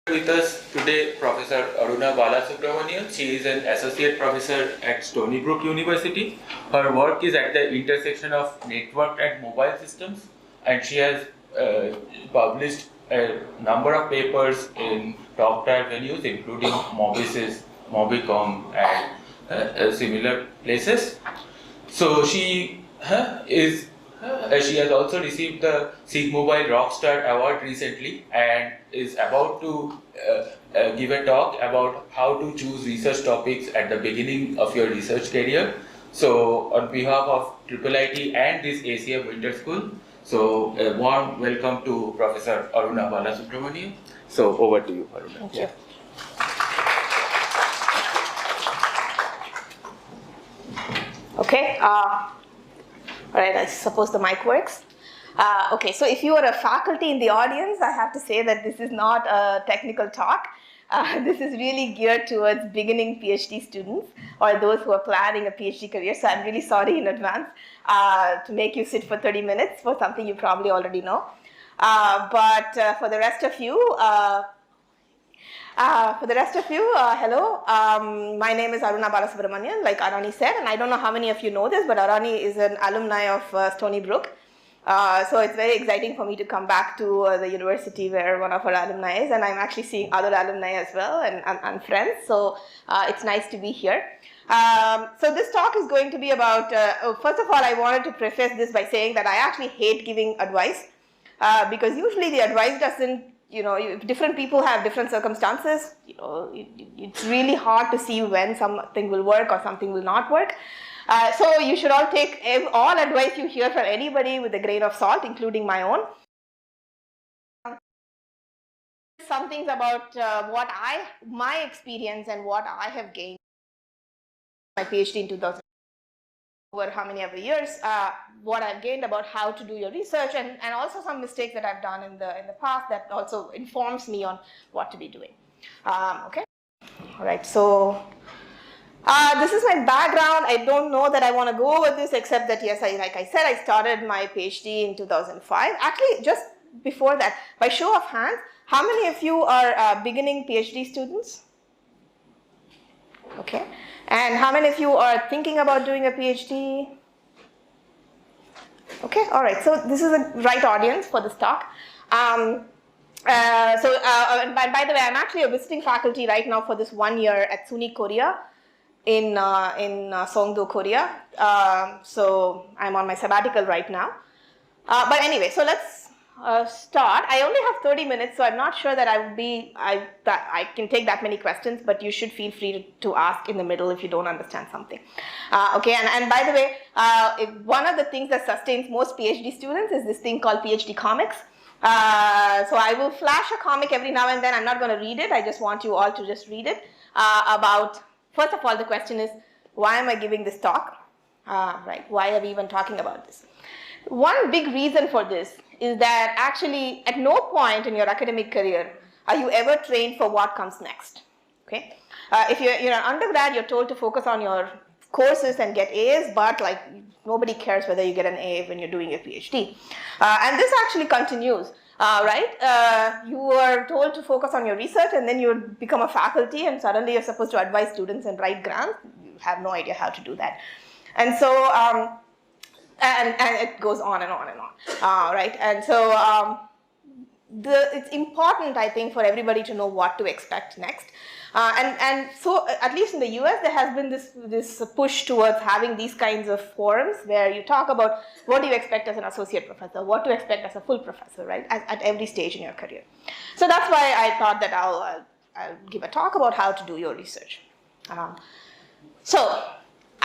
With us today Professor Aruna Balasubramanian. She is an associate professor at Stony Brook University. Her work is at the intersection of network and mobile systems, and she has published a number of papers in top tier venues, including Mobisys, Mobicom, and similar places. So she she has also received the SIG Mobile Rockstar Award recently and is about to give a talk about how to choose research topics at the beginning of your research career. So on behalf of IIIT and this ACM Winter School, so a warm welcome to Professor Aruna Balasubramanian. So over to you, Aruna. Thank you. Okay. All right, I suppose the mic works. Okay, so if you are a faculty in the audience, I have to say that this is not a technical talk. This is really geared towards beginning PhD students or those who are planning a PhD career. So I'm really sorry in advance to make you sit for 30 minutes for something you probably already know. But for the rest of you, hello. My name is Aruna Balasubramanian, like Arani said, and I don't know how many of you know this, but Arani is an alumni of Stony Brook. So it's very exciting for me to come back to the university where one of our alumni is, and I'm actually seeing other alumni as well and friends. So it's nice to be here. So this talk is going to be about, first of all, I wanted to preface this by saying that I actually hate giving advice because usually the advice doesn't, different people have different circumstances. It's really hard to see when something will work or something will not work. So you should all take all advice you hear from anybody with a grain of salt, including my own. Some things about my experience and what I have gained. My PhD in 2000. Over how many ever years, what I've gained about how to do your research, and also some mistakes that I've done in the past that also informs me on what to be doing. Okay, all right. So this is my background. I don't know that I want to go over this, except that yes, like I said, I started my PhD in 2005. Actually, just before that, by show of hands, how many of you are beginning PhD students? Okay. And how many of you are thinking about doing a PhD? Okay, all right. So this is the right audience for this talk. And by the way, I'm actually a visiting faculty right now for this 1 year at SUNY Korea in Songdo, Korea. So I'm on my sabbatical right now. But anyway, so let's start. I only have 30 minutes, so I'm not sure that I can take that many questions, but you should feel free to ask in the middle if you don't understand something. Okay, and by the way, one of the things that sustains most PhD students is this thing called PhD comics. So I will flash a comic every now and then. I'm not going to read it. I just want you all to just read it first of all, the question is, why am I giving this talk? Right, why are we even talking about this? One big reason for this is that actually at no point in your academic career are you ever trained for what comes next. Okay, if you're an undergrad, you're told to focus on your courses and get A's, but like nobody cares whether you get an A when you're doing your PhD. And this actually continues, right? You are told to focus on your research, and then you become a faculty, and suddenly you're supposed to advise students and write grants. You have no idea how to do that, and so. And it goes on and on and on, right? And so it's important, I think, for everybody to know what to expect next. And so, at least in the US, there has been this push towards having these kinds of forums where you talk about what do you expect as an associate professor, what to expect as a full professor, right? At every stage in your career. So that's why I thought that I'll give a talk about how to do your research.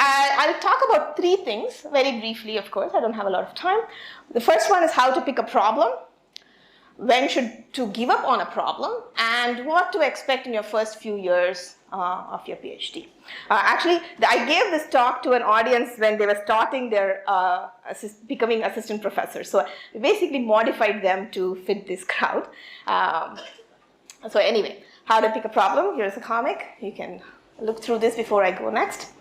I'll talk about three things very briefly, of course. I don't have a lot of time. The first one is how to pick a problem, when to give up on a problem, and what to expect in your first few years of your PhD. Actually, I gave this talk to an audience when they were starting their becoming assistant professors. So we basically modified them to fit this crowd. So anyway, how to pick a problem. Here's a comic. You can look through this before I go next.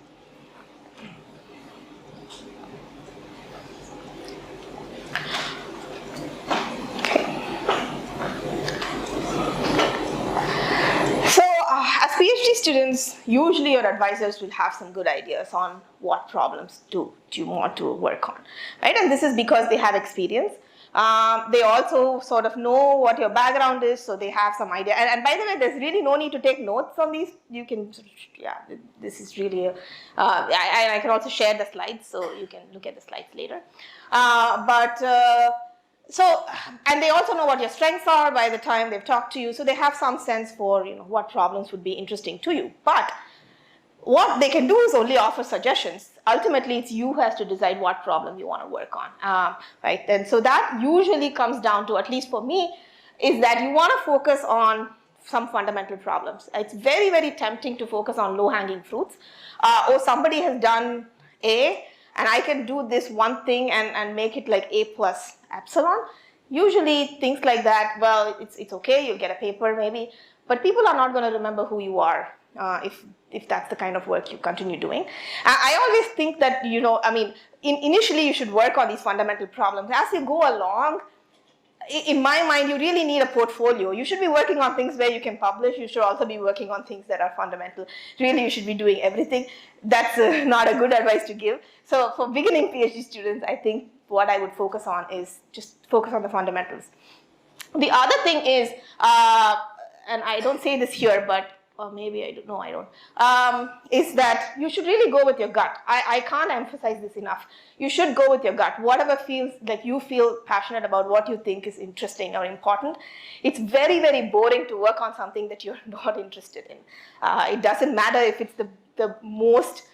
students, usually your advisors will have some good ideas on what problems do you want to work on, right? And this is because they have experience. They also sort of know what your background is, so they have some idea. And by the way, there's really no need to take notes on these. You can, yeah, this is really, I can also share the slides, so you can look at the slides later. So, and they also know what your strengths are by the time they've talked to you, so they have some sense for, what problems would be interesting to you. But what they can do is only offer suggestions. Ultimately, it's you who has to decide what problem you want to work on, right? And so that usually comes down to, at least for me, is that you want to focus on some fundamental problems. It's very, very tempting to focus on low-hanging fruits. Or somebody has done A, and I can do this one thing and make it like A plus epsilon. Usually things like that, well, it's okay, you'll get a paper maybe, but people are not going to remember who you are if that's the kind of work you continue doing. I always think that, initially you should work on these fundamental problems. As you go along, in my mind, you really need a portfolio. You should be working on things where you can publish. You should also be working on things that are fundamental. Really, you should be doing everything. That's not a good advice to give. So for beginning PhD students, I think what I would focus on is just focus on the fundamentals. The other thing is, and I don't say this here, but or maybe I don't know, I don't, is that you should really go with your gut. I can't emphasize this enough. You should go with your gut. Whatever feels like you feel passionate about, what you think is interesting or important. It's very, very boring to work on something that you're not interested in. It doesn't matter if it's the most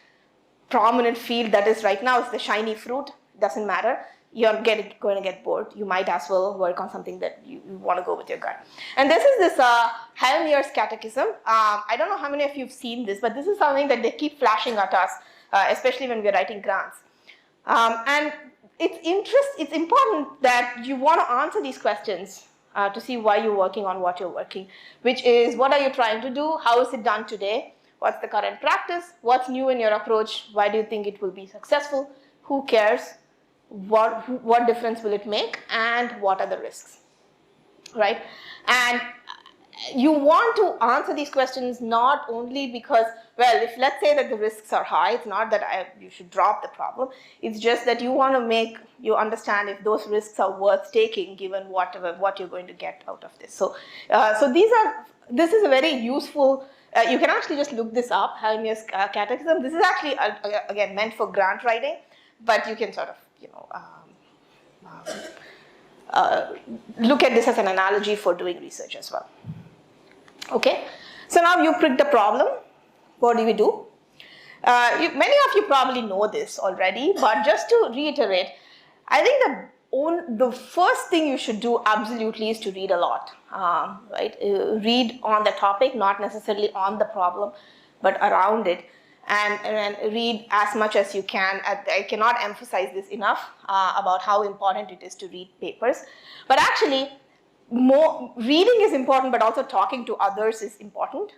prominent field that is right now, it's the shiny fruit, doesn't matter. You're going to get bored. You might as well work on something that you want to go with your gut. And this is this Helmier's Catechism. I don't know how many of you have seen this, but this is something that they keep flashing at us, especially when we're writing grants. And it's important that you want to answer these questions to see why you're working on what you're working, which is, what are you trying to do? How is it done today? What's the current practice? What's new in your approach? Why do you think it will be successful? Who cares? What difference will it make, and what are the risks, right? And you want to answer these questions not only because, well, if let's say that the risks are high, it's not that you should drop the problem. It's just that you want to make you understand if those risks are worth taking given what you're going to get out of this. So, this is a very useful. You can actually just look this up, Helmier's Catechism. This is actually again meant for grant writing, but you can sort of look at this as an analogy for doing research as well. Okay, so now you picked the problem. What do we do? Many of you probably know this already, but just to reiterate, I think the first thing you should do absolutely is to read a lot, right? Read on the topic, not necessarily on the problem, but around it. And read as much as you can. I cannot emphasize this enough about how important it is to read papers. But actually, reading is important, but also talking to others is important,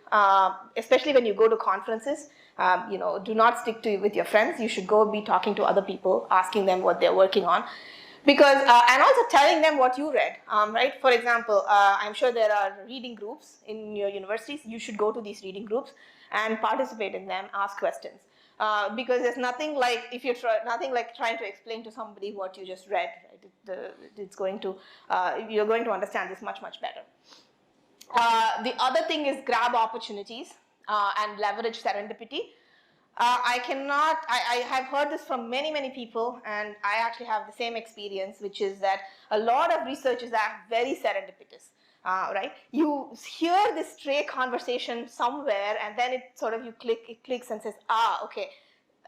especially when you go to conferences. Do not stick with your friends. You should go be talking to other people, asking them what they're working on. Because, and also telling them what you read, right? For example, I'm sure there are reading groups in your universities. You should go to these reading groups and participate in them, ask questions. Because there's nothing like, if you're nothing like trying to explain to somebody what you just read, right? You're going to understand this much, much better. The other thing is grab opportunities and leverage serendipity. I have heard this from many, many people, and I actually have the same experience, which is that a lot of researchers are very serendipitous, right? You hear this stray conversation somewhere, and then it clicks and says, okay,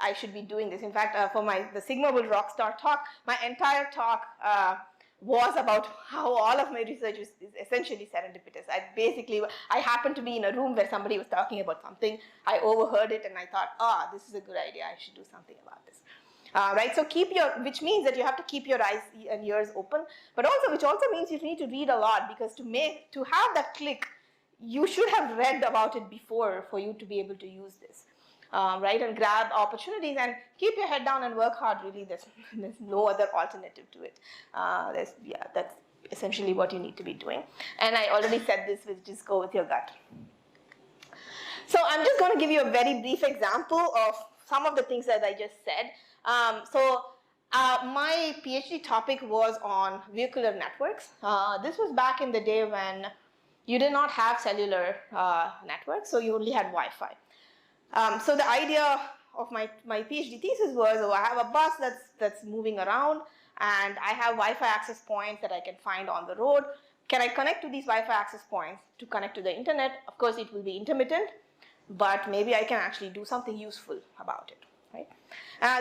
I should be doing this. In fact, for the Sigma Bull Rockstar talk, my entire talk was about how all of my research is essentially serendipitous. I happened to be in a room where somebody was talking about something. I overheard it and I thought, this is a good idea. I should do something about this. Right? So which means that you have to keep your eyes and ears open, but which also means you need to read a lot, because to have that click, you should have read about it before for you to be able to use this. Right, and grab opportunities and keep your head down and work hard. Really, there's no other alternative to it. That's essentially what you need to be doing. And I already said this, which is go with your gut. So I'm just going to give you a very brief example of some of the things that I just said. My PhD topic was on vehicular networks. This was back in the day when you did not have cellular networks, so you only had Wi-Fi. So the idea of my PhD thesis was, oh, I have a bus that's moving around, and I have Wi-Fi access points that I can find on the road. Can I connect to these Wi-Fi access points to connect to the internet? Of course, it will be intermittent, but maybe I can actually do something useful about it. Right?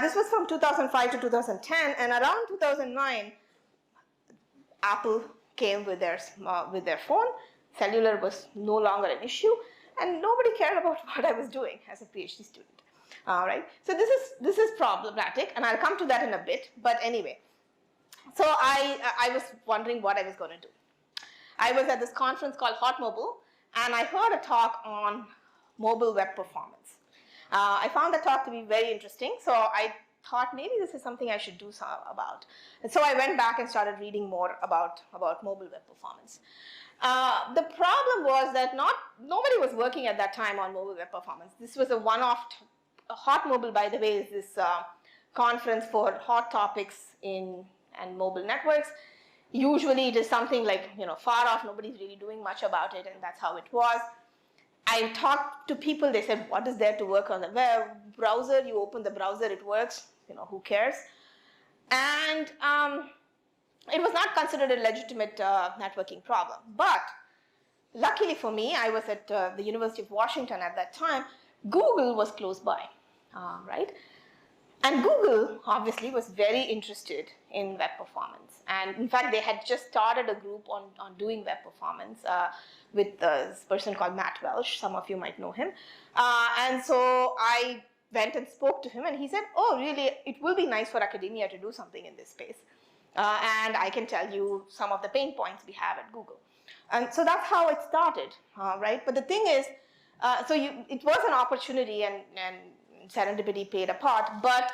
This was from 2005 to 2010, and around 2009, Apple came with their phone. Cellular was no longer an issue, and nobody cared about what I was doing as a PhD student. Right? So this is problematic, and I'll come to that in a bit. But anyway, so I was wondering what I was going to do. I was at this conference called Hot Mobile, and I heard a talk on mobile web performance. I found the talk to be very interesting, so I thought maybe this is something I should do about. And so I went back and started reading more about mobile web performance. The problem was that nobody was working at that time on mobile web performance. This was a one-off. Hot Mobile, by the way, is this conference for hot topics and mobile networks. Usually it is something like, far off, nobody's really doing much about it, and that's how it was. I talked to people, they said, what is there to work on the web browser? You open the browser, it works, who cares? And it was not considered a legitimate networking problem. But luckily for me, I was at the University of Washington at that time. Google was close by, right? And Google obviously was very interested in web performance. And in fact, they had just started a group on doing web performance with this person called Matt Welsh. Some of you might know him. And so I went and spoke to him, and he said, oh, really, it will be nice for academia to do something in this space. And I can tell you some of the pain points we have at Google. And so that's how it started, right? But the thing is, it was an opportunity, and serendipity played a part, but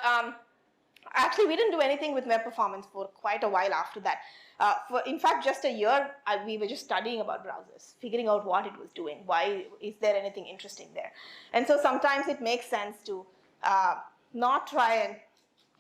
actually we didn't do anything with web performance for quite a while after that. In fact, just a year, we were just studying about browsers, figuring out what it was doing, why is there anything interesting there. And so sometimes it makes sense to not try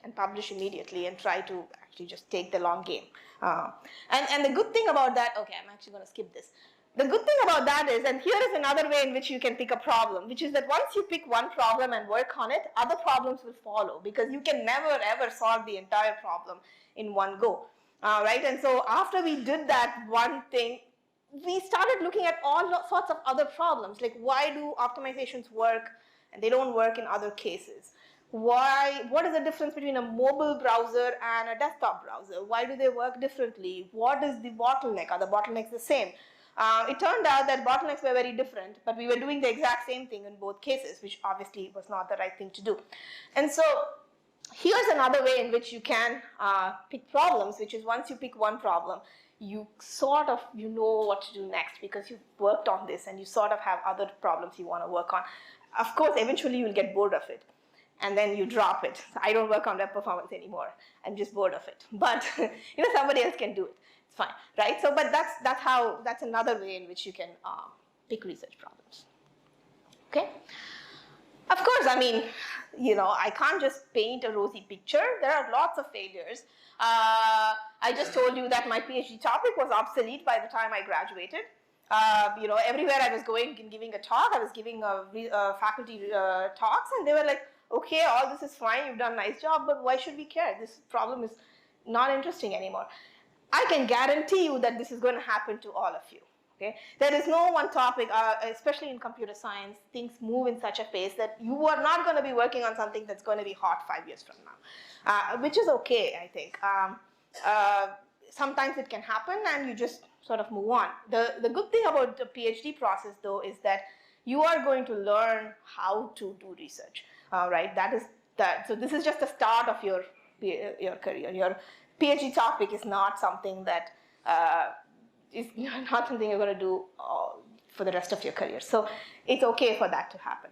and publish immediately and try to actually just take the long game. And the good thing about that, okay, I'm actually going to skip this. The good thing about that is, and here is another way in which you can pick a problem, which is that once you pick one problem and work on it, other problems will follow, because you can never ever solve the entire problem in one go, right? And so after we did that one thing, we started looking at all sorts of other problems, like why do optimizations work and they don't work in other cases? What is the difference between a mobile browser and a desktop browser? Why do they work differently? What is the bottleneck? Are the bottlenecks the same? It turned out that bottlenecks were very different, but we were doing the exact same thing in both cases, which obviously was not the right thing to do. And so here's another way in which you can pick problems, which is once you pick one problem, you sort of, know what to do next because you've worked on this and you sort of have other problems you want to work on. Of course, eventually you will get bored of it, and then you drop it. So I don't work on web performance anymore. I'm just bored of it. But somebody else can do it. It's fine, right? So, but that's another way in which you can pick research problems. Okay. Of course, I mean, I can't just paint a rosy picture. There are lots of failures. I just told you that my PhD topic was obsolete by the time I graduated. Everywhere I was going and giving a talk, I was giving faculty talks, and they were like, okay, all this is fine, you've done a nice job, but why should we care? This problem is not interesting anymore. I can guarantee you that this is going to happen to all of you. Okay? There is no one topic, especially in computer science, things move in such a pace that you are not going to be working on something that's going to be hot 5 years from now, which is okay, I think. Sometimes it can happen and you just sort of move on. The good thing about the PhD process, though, is that you are going to learn how to do research, right? So this is just the start of your career. Your PhD topic is not something that is not something you're going to do for the rest of your career. So it's okay for that to happen.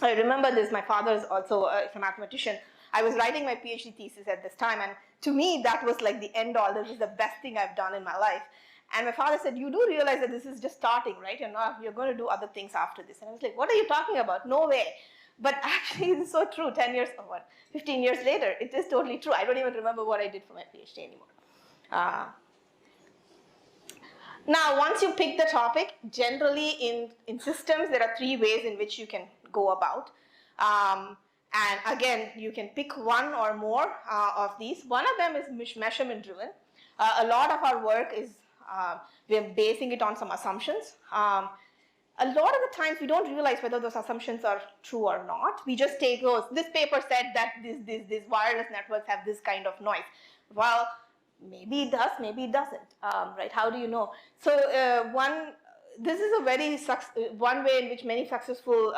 I remember this. My father is also a mathematician. I was writing my PhD thesis at this time, and to me that was like the end all. This is the best thing I've done in my life. And my father said, you do realize that this is just starting, right? You're going to do other things after this. And I was like, what are you talking about? No way. But actually, it's so true. 10 years, or what, 15 years later, it is totally true. I don't even remember what I did for my PhD anymore. Now, once you pick the topic, generally in systems, there are 3 ways in which you can go about. And again, you can pick one or more of these. One of them is measurement driven. A lot of our work is, we're basing it on some assumptions. A lot of the times we don't realize whether those assumptions are true or not. We just take those, this paper said that these wireless networks have this kind of noise. Well, maybe it does, maybe it doesn't, right? How do you know? So this is a one way in which many successful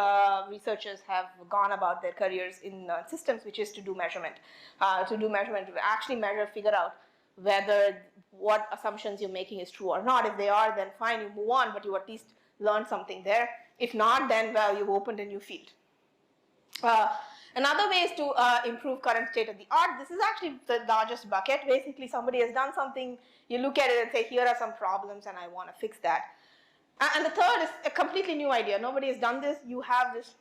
researchers have gone about their careers in systems, which is to do measurement. To actually measure, figure out whether what assumptions you're making is true or not. If they are, then fine, you move on, but you at least learned something there. If not, then well, you've opened a new field. Another way is to improve current state of the art. This is actually the largest bucket. Basically, somebody has done something, you look at it and say, here are some problems and I want to fix that. And the third is a completely new idea. Nobody has done this. You have this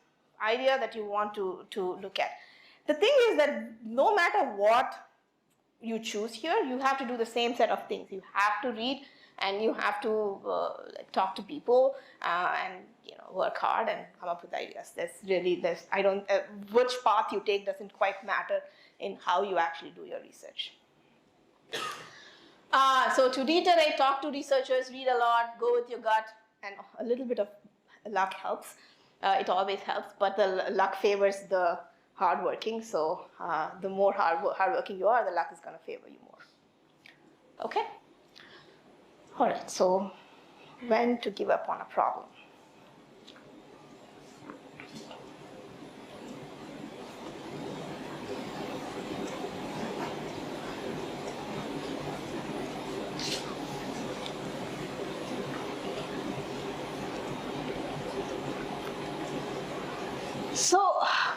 idea that you want to look at. The thing is that no matter what you choose here, you have to do the same set of things. You have to read and you have to talk to people and work hard and come up with ideas. Which path you take doesn't quite matter in how you actually do your research. So to reiterate, talk to researchers, read a lot, go with your gut, and a little bit of luck helps. It always helps, but the luck favors the hardworking. So the more hardworking you are, the luck is going to favor you more. Okay. All right. So when to give up on a problem? So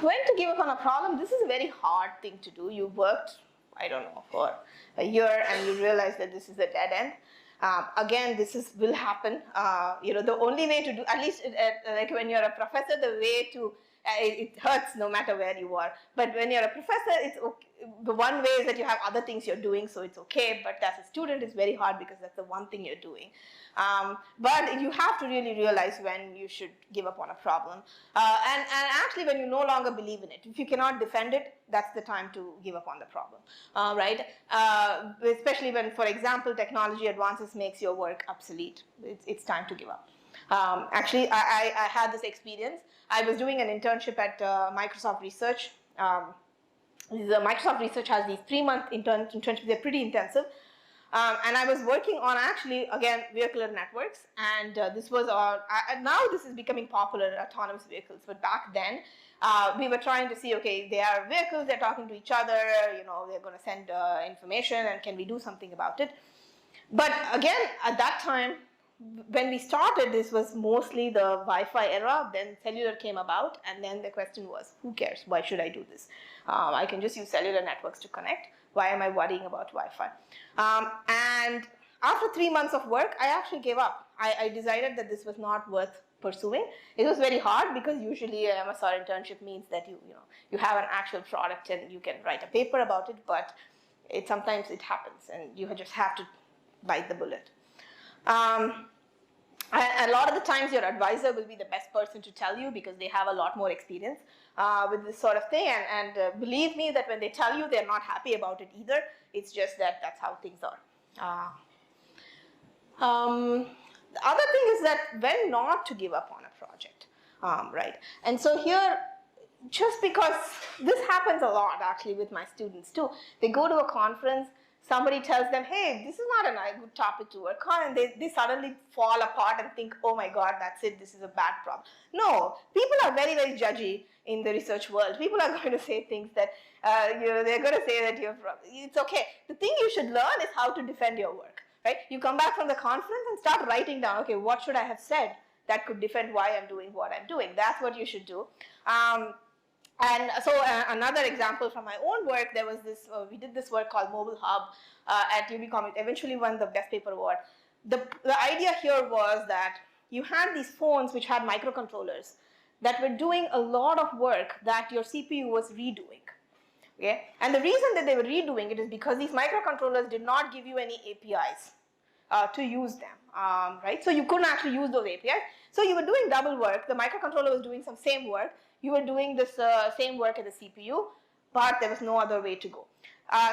when to give up on a problem, this is a very hard thing to do. You worked, I don't know, for a year and you realize that this is a dead end. Again, will happen. The only way to do, at least like when you're a professor, the way to, it hurts no matter where you are. But when you're a professor, it's okay. The one way is that you have other things you're doing, so it's okay. But as a student, it's very hard because that's the one thing you're doing. But you have to really realize when you should give up on a problem. And actually when you no longer believe in it. If you cannot defend it, that's the time to give up on the problem, right? Especially when, for example, technology advances makes your work obsolete. It's time to give up. Actually, I had this experience. I was doing an internship at Microsoft Research. Microsoft Research has these 3-month internships. They're pretty intensive. And I was working on actually, again, vehicular networks. And this was now this is becoming popular, autonomous vehicles. But back then, we were trying to see, okay, they are vehicles, they're talking to each other, they're going to send information, and can we do something about it? But again, at that time, when we started, this was mostly the Wi-Fi era. Then cellular came about, and then the question was, who cares? Why should I do this? I can just use cellular networks to connect. Why am I worrying about Wi-Fi? And after 3 months of work, I actually gave up. I decided that this was not worth pursuing. It was very hard because usually an MSR internship means that you have an actual product and you can write a paper about it, but sometimes it happens and you just have to bite the bullet. A lot of the times your advisor will be the best person to tell you because they have a lot more experience with this sort of thing. And believe me that when they tell you, they're not happy about it either. It's just that that's how things are. The other thing is that when not to give up on a project, right? And so here, just because this happens a lot actually with my students too. They go to a conference, somebody tells them, hey, this is not a good topic to work on, and they suddenly fall apart and think, oh my God, that's it, this is a bad problem. No, people are very, very judgy in the research world. People are going to say things that, they're going to say that it's okay. The thing you should learn is how to defend your work, right? You come back from the conference and start writing down, okay, what should I have said that could defend why I'm doing what I'm doing? That's what you should do. And so another example from my own work, there was this, we did this work called Mobile Hub at UBCom. It eventually won the Best Paper Award. the idea here was that you had these phones which had microcontrollers that were doing a lot of work that your CPU was redoing. Okay? And the reason that they were redoing it is because these microcontrollers did not give you any APIs to use them, right? So you couldn't actually use those APIs. So you were doing double work. The microcontroller was doing some same work. You were doing this same work at the CPU, but there was no other way to go.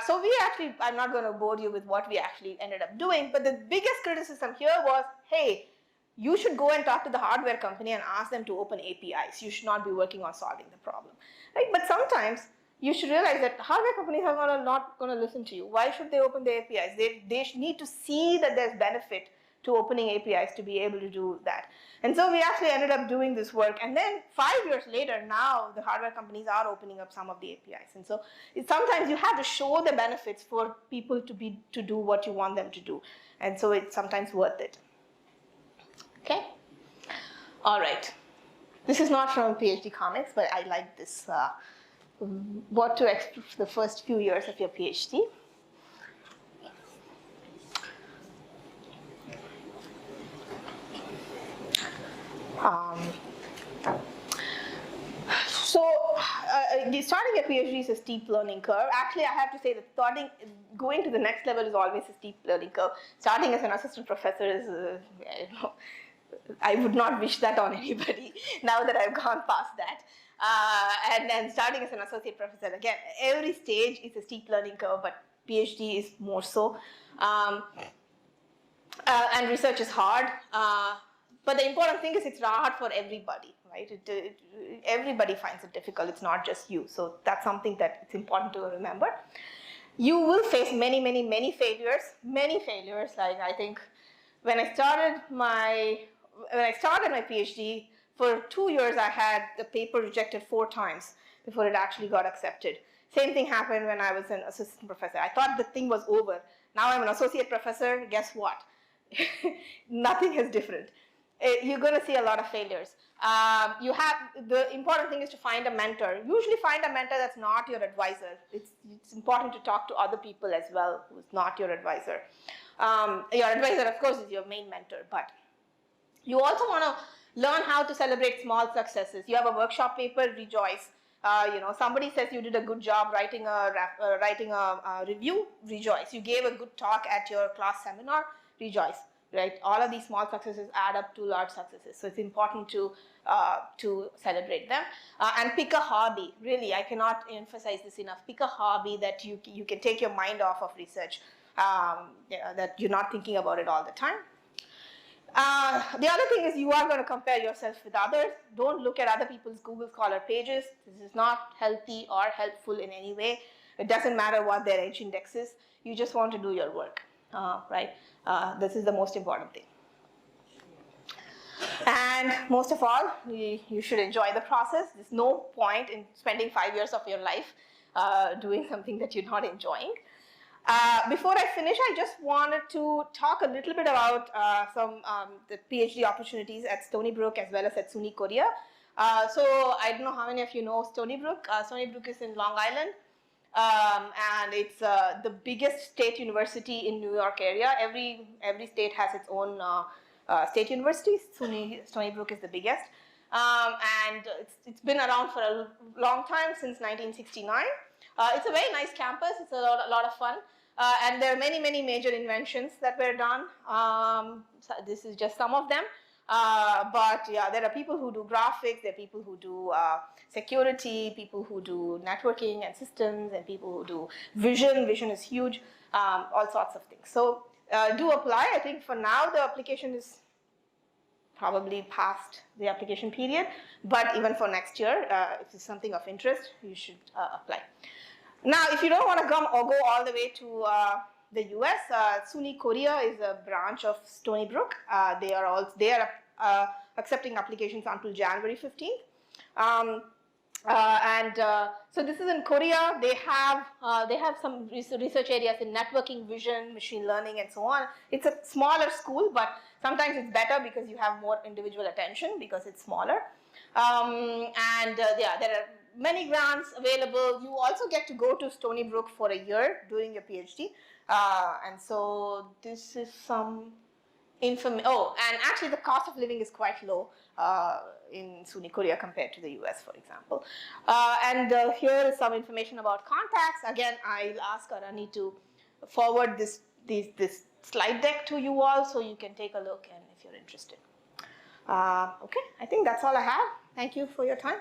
So we actually, I'm not going to bore you with what we actually ended up doing, but the biggest criticism here was, hey, you should go and talk to the hardware company and ask them to open APIs. You should not be working on solving the problem, right? But sometimes you should realize that hardware companies are not going to listen to you. Why should they open the APIs? They need to see that there's benefit to opening APIs to be able to do that. And so we actually ended up doing this work. And then 5 years later, now the hardware companies are opening up some of the APIs. And so sometimes you have to show the benefits for people to do what you want them to do. And so it's sometimes worth it. Okay? All right. This is not from PhD Comics, but I like this. What to expect the first few years of your PhD. Starting a PhD is a steep learning curve. Actually, I have to say that going to the next level is always a steep learning curve. Starting as an assistant professor is, I would not wish that on anybody now that I've gone past that. And then starting as an associate professor, again, every stage is a steep learning curve, but PhD is more so. And research is hard. But the important thing is it's hard for everybody, right? Everybody finds it difficult. It's not just you. So that's something that it's important to remember. You will face many, many, many failures. Many failures. Like I think when I started my PhD, for 2 years I had the paper rejected 4 times before it actually got accepted. Same thing happened when I was an assistant professor. I thought the thing was over. Now I'm an associate professor. Guess what? Nothing is different. You're going to see a lot of failures. The important thing is to find a mentor. Usually find a mentor that's not your advisor. It's important to talk to other people as well who's not your advisor. Your advisor, of course, is your main mentor, but you also want to learn how to celebrate small successes. You have a workshop paper, rejoice. Somebody says you did a good job writing a review, rejoice. You gave a good talk at your class seminar, rejoice. Right, all of these small successes add up to large successes. So it's important to celebrate them and pick a hobby. Really, I cannot emphasize this enough. Pick a hobby that you can take your mind off of research. That you're not thinking about it all the time. The other thing is you are going to compare yourself with others. Don't look at other people's Google Scholar pages. This is not healthy or helpful in any way. It doesn't matter what their H index is. You just want to do your work. Right? This is the most important thing. And most of all, you should enjoy the process. There's no point in spending 5 years of your life doing something that you're not enjoying. Before I finish, I just wanted to talk a little bit about the PhD opportunities at Stony Brook as well as at SUNY Korea. So I don't know how many of you know Stony Brook. Stony Brook is in Long Island. And it's the biggest state university in New York area. Every state has its own state university. Stony Brook is the biggest. And it's been around for a long time, since 1969. It's a very nice campus. It's a lot of fun. And there are many, many major inventions that were done. So this is just some of them. But yeah, there are people who do graphics, there are people who do security, people who do networking and systems, and people who do vision. Vision is huge, all sorts of things. So do apply. I think for now the application is probably past the application period, but even for next year, if it's something of interest, you should apply. Now, if you don't want to come or go all the way to the US, SUNY Korea is a branch of Stony Brook. They are accepting applications until January 15th. So this is in Korea. They have some research areas in networking, vision, machine learning, and so on. It's a smaller school, but sometimes it's better because you have more individual attention because it's smaller. Yeah, there are many grants available. You also get to go to Stony Brook for a year during your PhD. And so this is some and actually the cost of living is quite low in SUNY Korea compared to the US, for example. Here is some information about contacts. Again, I'll ask Arani to forward this slide deck to you all so you can take a look and if you're interested. Okay, I think that's all I have. Thank you for your time.